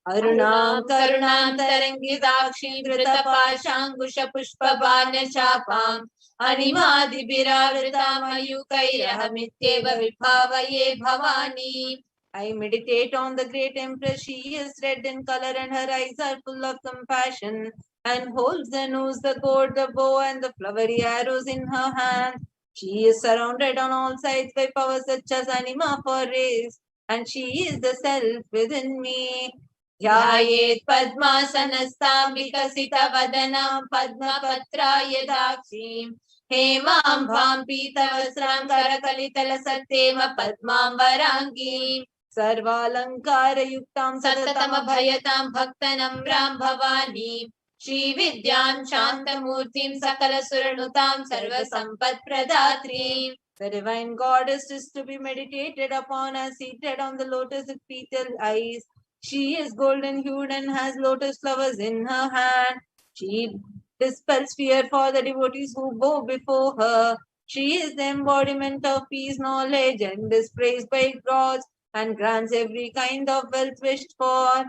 Arunam Karunam Tarangidakshim Dritapashankusha Pushpabana Chapam Animadibiravritamayukairahamityeva vibhavaye bhavani. I meditate on the great empress. She is red in color and her eyes are full of compassion, and holds the nose, the gourd, the bow, and the flowery arrows in her hand. She is surrounded on all sides by powers such as anima for rays, and she is the self within me. ध्यायेत् पद्मासनस्तां विकसितवदनां पद्मपत्रायदाक्षीं हेमाम्भां पीतवस्त्रां करकलितलसत्तेम पद्माम्बराङ्गीं सर्वालङ्कारयुक्तां सततमभयतां भक्तनम्रां भवानीं श्रीविद्यां शान्तमूर्तिं सकलसुरनुतां सर्वसम्पत्प्रदात्रीं. The divine goddess is to be meditated upon as seated on the lotus with petal eyes. She is golden hued and has lotus flowers in her hand. She dispels fear for the devotees who bow before her. She is the embodiment of peace, knowledge, and is praised by gods and grants every kind of wealth wished for.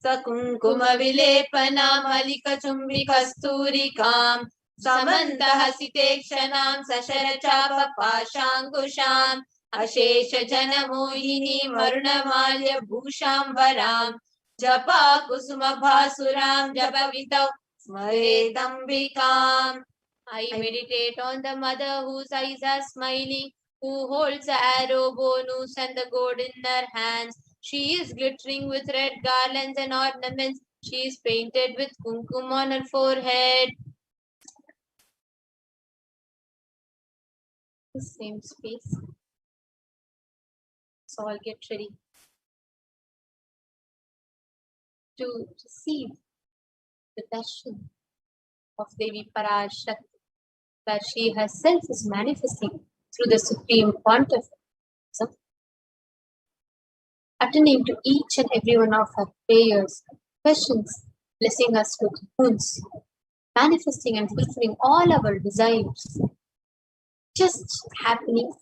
Sakunkuma vilepana malika chumbi kasturikam samantahasitekshanam sasharachapa pashangusham अशेष जन मोहिनी मरुणमाल्य भूषाम्बरां जपा कुसुम भासुरां जपवितौ स्मरेदम्बिकाम्. I meditate on the mother whose eyes are smiling, who holds the arrow, bow, noose, and the gourd in her hands. She is glittering with red garlands and ornaments. She is painted with kumkum on her forehead. The same space. So I'll get ready to receive the darshan of Devi Parashakti, that she herself is manifesting through the Supreme Pontiff attending to each and every one of our prayers, questions, blessing us with boons, manifesting and fulfilling all our desires. Just happening.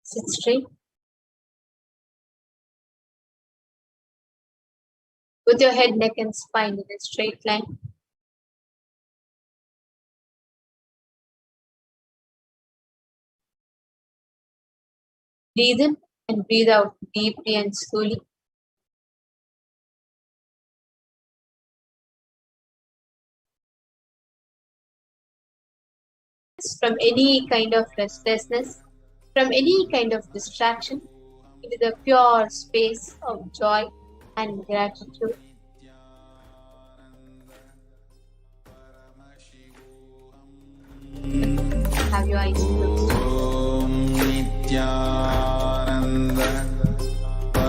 Sit straight. With your head, neck, and spine in a straight line. Breathe in and breathe out deeply and slowly. From any kind of restlessness, from any kind of distraction, into the pure space of joy and gratitude. Have your eyes closed.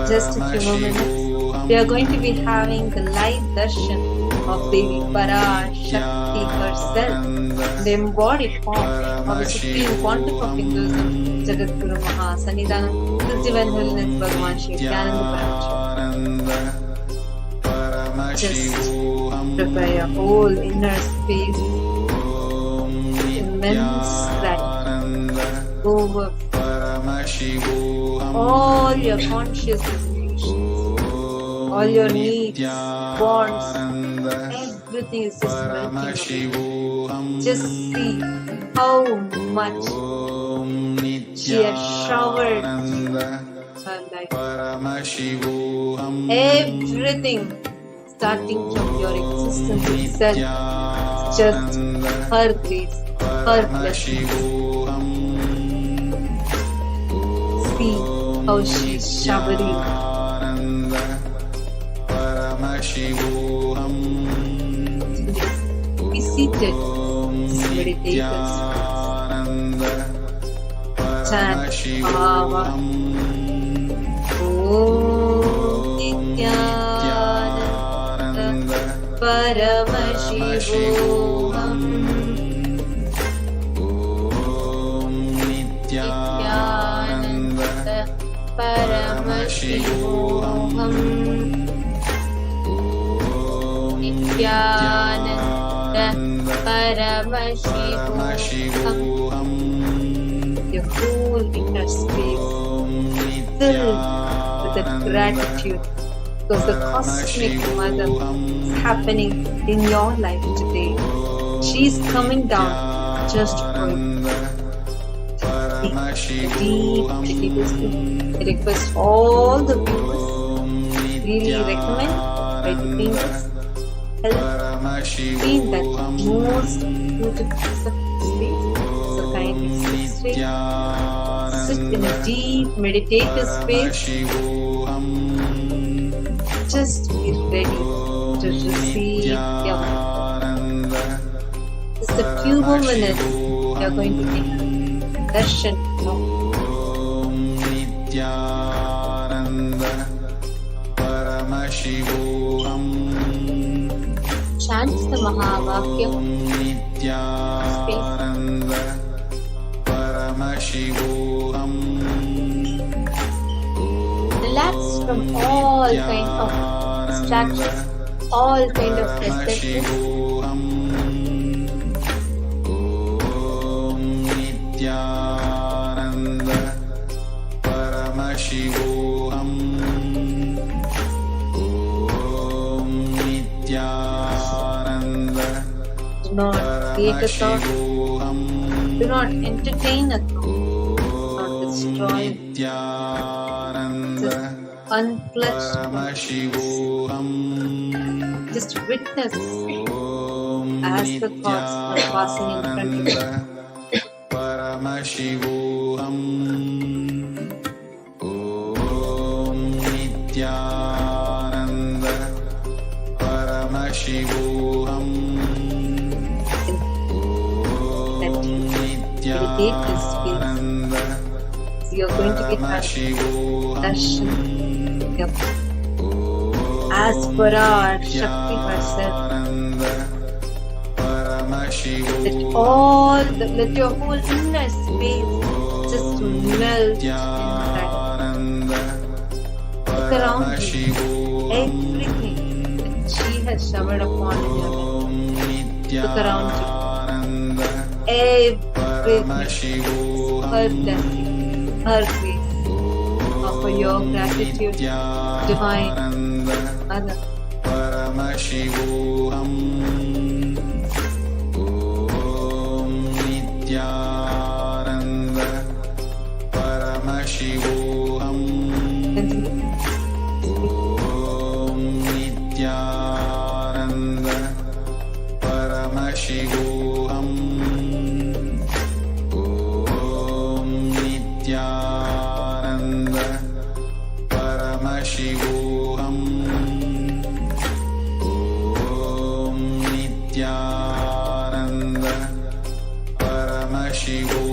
Just a few more minutes. We are going to be having the live darshan of Devi Para Shakti herself, the embodied form of the Supreme Quantum of Hinduism, Jagadguru Maha Sannidhanam, His Divine Holiness Bhagavan Shri Nithyananda Paramashivam. Just prepare your whole inner space, immense gratitude over all your conscious aspirations, all your needs, wants, everything is just melting. Just see how much she has showered her life. Everything starting from your existence itself, just her grace, her blessing. See how she's showering. Be seated, meditators. Chant Bhava. Om Nithyananda Paramashivoham. Nithyananda Paramashivoham. Nithyananda Paramashivoham. Your whole inner space filled with that gratitude, because the cosmic mother is happening in your life today. She's coming down just for you. Deep sleep. I request all the viewers, really recommend by doing this, help feel that most beautiful space. So kindly sit straight, sit in a deep meditative space. Just be ready to receive your just a few more minutes. You are going to take darshan now. Chant the Mahavakya. Space. Relax from all kinds of distractions, all kinds of restlessness. Do not create a thought. Do not entertain a thought. Do not destroy it. Just unclutch. Just witness as the thoughts are passing in front of you. Dedicate this space. So you're going to be having darshan as per our Shakti herself. Let your whole inner space just melt in that around you, everything that she has showered upon in your life. Look around you. Everything, her blessing, her grace. Offer your gratitude, Divine Mother. Paramashivoham. Om Nithyananda Paramashivoham. Continue. Om Nithyananda Paramashivoham. Om Nithyananda Paramashivoham. Om Nithyananda Paramashivoham.